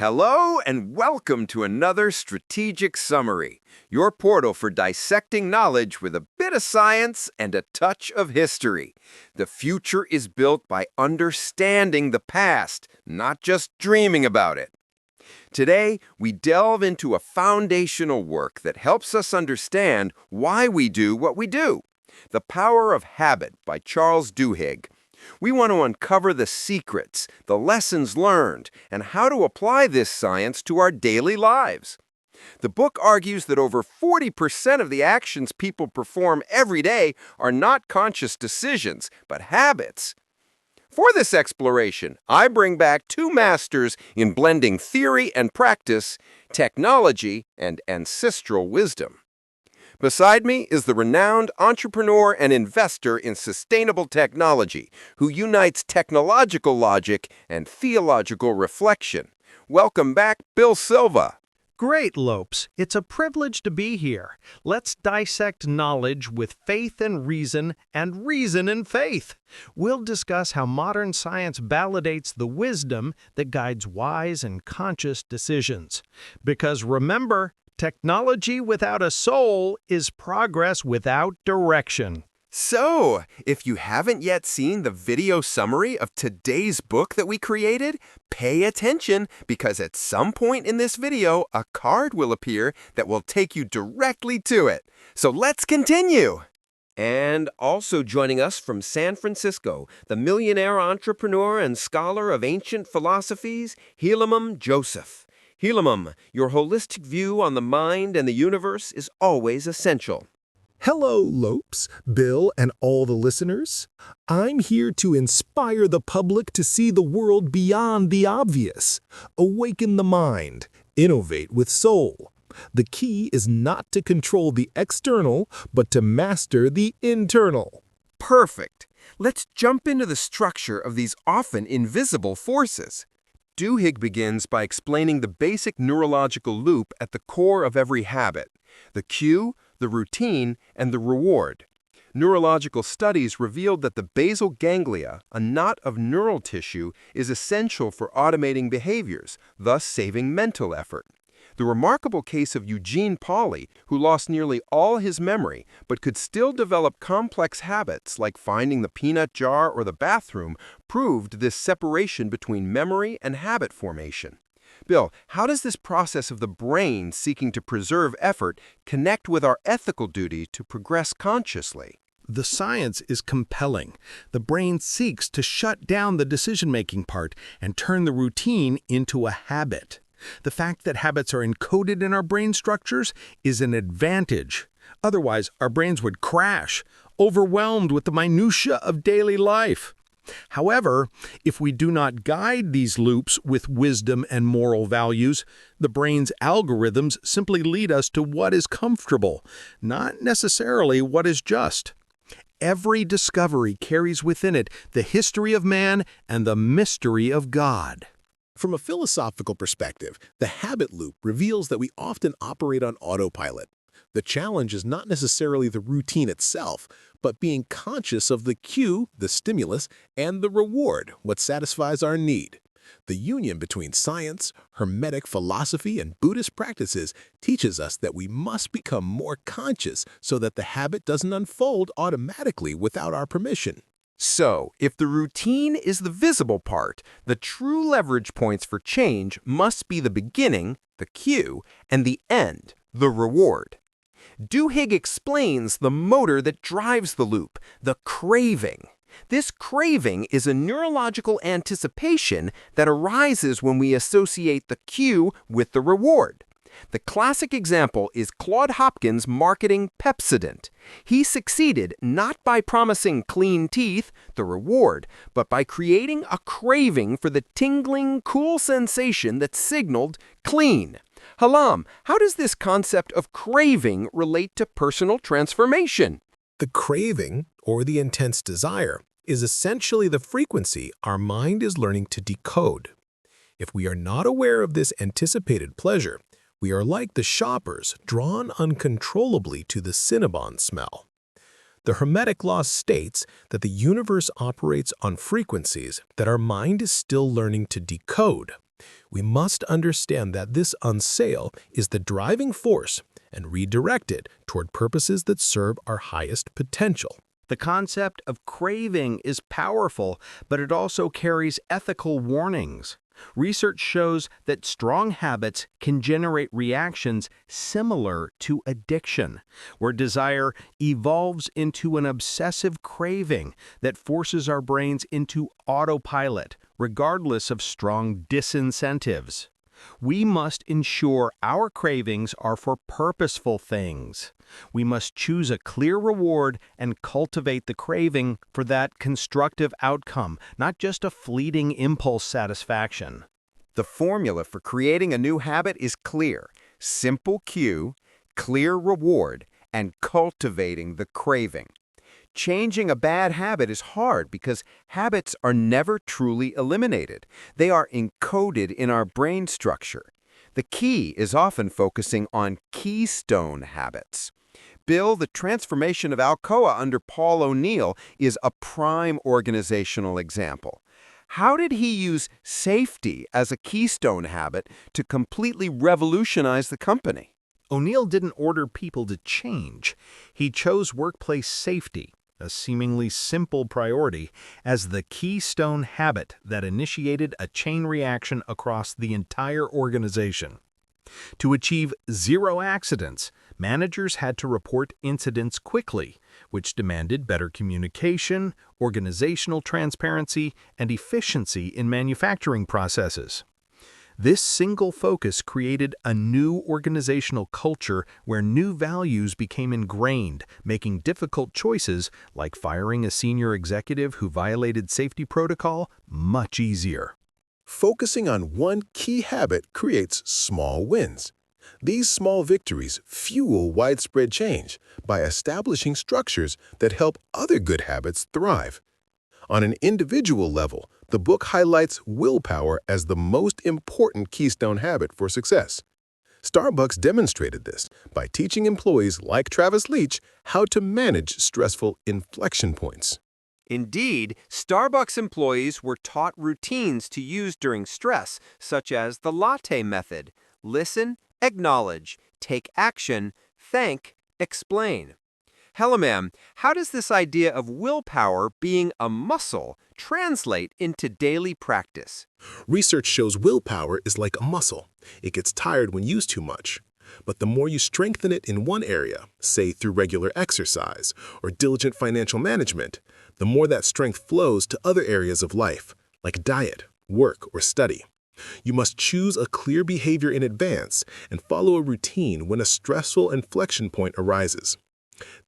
Hello and welcome to another Strategic Summary, your portal for dissecting knowledge with a bit of science and a touch of history. The future is built by understanding the past, not just dreaming about it. Today, we delve into a foundational work that helps us understand why we do what we do. The Power of Habit by Charles Duhigg. We want to uncover the secrets, the lessons learned, and how to apply this science to our daily lives. The book argues that over 40% of the actions people perform every day are not conscious decisions, but habits. For this exploration, I bring back two masters in blending theory and practice, technology and ancestral wisdom. Beside me is the renowned entrepreneur and investor in sustainable technology who unites technological logic and theological reflection. Welcome back, Bill Silva. Great, Lopes. It's a privilege to be here. Let's dissect knowledge with faith and reason and faith. We'll discuss how modern science validates the wisdom that guides wise and conscious decisions. Because remember, technology without a soul is progress without direction. So, if you haven't yet seen the video summary of today's book that we created, pay attention because at some point in this video, a card will appear that will take you directly to it. So let's continue. And also joining us from San Francisco, the millionaire entrepreneur and scholar of ancient philosophies, Helaman Joseph. Helaman, your holistic view on the mind and the universe is always essential. Hello, Lopes, Bill, and all the listeners. I'm here to inspire the public to see the world beyond the obvious. Awaken the mind. Innovate with soul. The key is not to control the external, but to master the internal. Perfect. Let's jump into the structure of these often invisible forces. Duhigg begins by explaining the basic neurological loop at the core of every habit: the cue, the routine, and the reward. Neurological studies revealed that the basal ganglia, a knot of neural tissue, is essential for automating behaviors, thus saving mental effort. The remarkable case of Eugene Pauly, who lost nearly all his memory but could still develop complex habits like finding the peanut jar or the bathroom, proved this separation between memory and habit formation. Bill, how does this process of the brain seeking to preserve effort connect with our ethical duty to progress consciously? The science is compelling. The brain seeks to shut down the decision-making part and turn the routine into a habit. The fact that habits are encoded in our brain structures is an advantage. Otherwise, our brains would crash, overwhelmed with the minutiae of daily life. However, if we do not guide these loops with wisdom and moral values, the brain's algorithms simply lead us to what is comfortable, not necessarily what is just. Every discovery carries within it the history of man and the mystery of God. From a philosophical perspective, the habit loop reveals that we often operate on autopilot. The challenge is not necessarily the routine itself, but being conscious of the cue, the stimulus, and the reward, what satisfies our need. The union between science, Hermetic philosophy, and Buddhist practices teaches us that we must become more conscious so that the habit doesn't unfold automatically without our permission. So, if the routine is the visible part, the true leverage points for change must be the beginning, the cue, and the end, the reward. Duhigg explains the motor that drives the loop, the craving. This craving is a neurological anticipation that arises when we associate the cue with the reward. The classic example is Claude Hopkins marketing Pepsodent. He succeeded not by promising clean teeth, the reward, but by creating a craving for the tingling, cool sensation that signaled clean. Helaman, how does this concept of craving relate to personal transformation? The craving, or the intense desire, is essentially the frequency our mind is learning to decode. If we are not aware of this anticipated pleasure, we are like the shoppers drawn uncontrollably to the Cinnabon smell. The Hermetic law states that the universe operates on frequencies that our mind is still learning to decode. We must understand that this unsale is the driving force and redirect it toward purposes that serve our highest potential. The concept of craving is powerful, but it also carries ethical warnings. Research shows that strong habits can generate reactions similar to addiction, where desire evolves into an obsessive craving that forces our brains into autopilot, regardless of strong disincentives. We must ensure our cravings are for purposeful things. We must choose a clear reward and cultivate the craving for that constructive outcome, not just a fleeting impulse satisfaction. The formula for creating a new habit is clear: simple cue, clear reward, and cultivating the craving. Changing a bad habit is hard because habits are never truly eliminated. They are encoded in our brain structure. The key is often focusing on keystone habits. Bill, the transformation of Alcoa under Paul O'Neill is a prime organizational example. How did he use safety as a keystone habit to completely revolutionize the company? O'Neill didn't order people to change. He chose workplace safety, a seemingly simple priority, as the keystone habit that initiated a chain reaction across the entire organization. To achieve zero accidents, managers had to report incidents quickly, which demanded better communication, organizational transparency, and efficiency in manufacturing processes. This single focus created a new organizational culture where new values became ingrained, making difficult choices, like firing a senior executive who violated safety protocol, much easier. Focusing on one key habit creates small wins. These small victories fuel widespread change by establishing structures that help other good habits thrive. On an individual level, the book highlights willpower as the most important keystone habit for success. Starbucks demonstrated this by teaching employees like Travis Leach how to manage stressful inflection points. Indeed, Starbucks employees were taught routines to use during stress, such as the latte method: listen, acknowledge, take action, thank, explain. Hello, ma'am. How does this idea of willpower being a muscle translate into daily practice? Research shows willpower is like a muscle. It gets tired when used too much. But the more you strengthen it in one area, say through regular exercise or diligent financial management, the more that strength flows to other areas of life, like diet, work, or study. You must choose a clear behavior in advance and follow a routine when a stressful inflection point arises.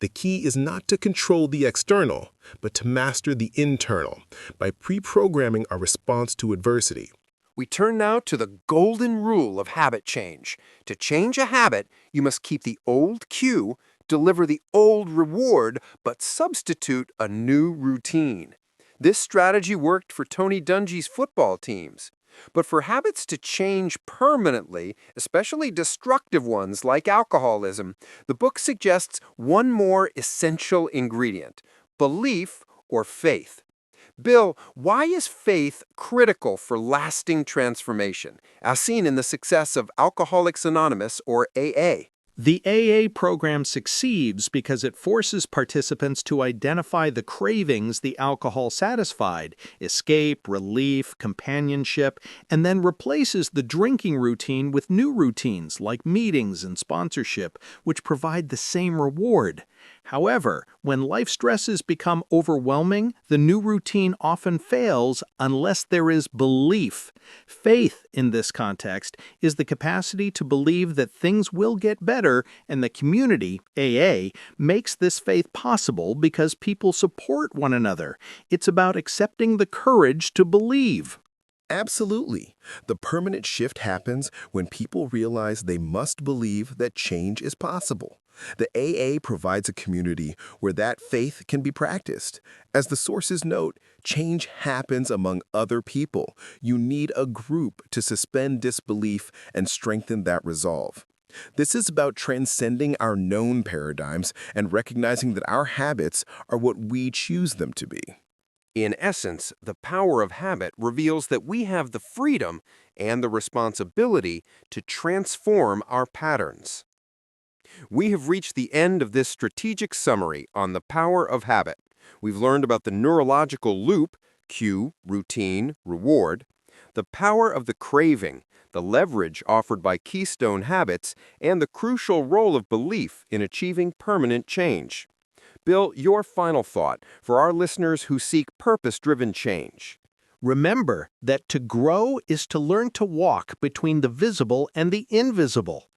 The key is not to control the external, but to master the internal by pre-programming our response to adversity. We turn now to the golden rule of habit change. To change a habit, you must keep the old cue, deliver the old reward, but substitute a new routine. This strategy worked for Tony Dungy's football teams. But for habits to change permanently, especially destructive ones like alcoholism, the book suggests one more essential ingredient: belief or faith. Bill, why is faith critical for lasting transformation, as seen in the success of Alcoholics Anonymous, or AA? The AA program succeeds because it forces participants to identify the cravings the alcohol satisfied: escape, relief, companionship, and then replaces the drinking routine with new routines like meetings and sponsorship, which provide the same reward. However, when life stresses become overwhelming, the new routine often fails unless there is belief. Faith, in this context, is the capacity to believe that things will get better, and the community, AA, makes this faith possible because people support one another. It's about accepting the courage to believe. Absolutely. The permanent shift happens when people realize they must believe that change is possible. The AA provides a community where that faith can be practiced. As the sources note, change happens among other people. You need a group to suspend disbelief and strengthen that resolve. This is about transcending our known paradigms and recognizing that our habits are what we choose them to be. In essence, the power of habit reveals that we have the freedom and the responsibility to transform our patterns. We have reached the end of this strategic summary on the power of habit. We've learned about the neurological loop, cue, routine, reward, the power of the craving, the leverage offered by Keystone Habits, and the crucial role of belief in achieving permanent change. Bill, your final thought for our listeners who seek purpose-driven change. Remember that to grow is to learn to walk between the visible and the invisible.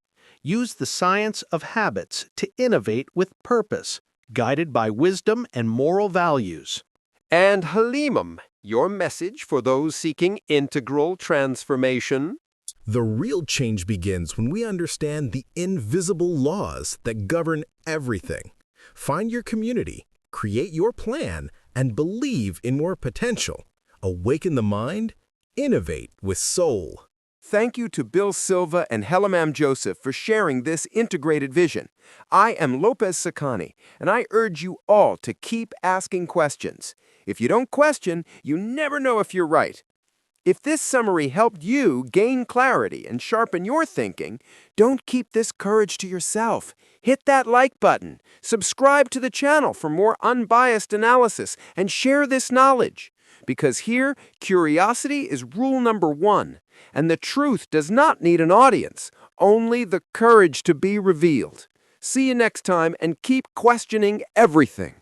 Use the science of habits to innovate with purpose, guided by wisdom and moral values. And Halimam, your message for those seeking integral transformation? The real change begins when we understand the invisible laws that govern everything. Find your community, create your plan, and believe in your potential. Awaken the mind, innovate with soul. Thank you to Bill Silva and Halimam Joseph for sharing this integrated vision. I am Lopez Sakani, and I urge you all to keep asking questions. If you don't question, you never know if you're right. If this summary helped you gain clarity and sharpen your thinking, don't keep this courage to yourself. Hit that like button, subscribe to the channel for more unbiased analysis, and share this knowledge. Because here, curiosity is rule number one, and the truth does not need an audience, only the courage to be revealed. See you next time, and keep questioning everything.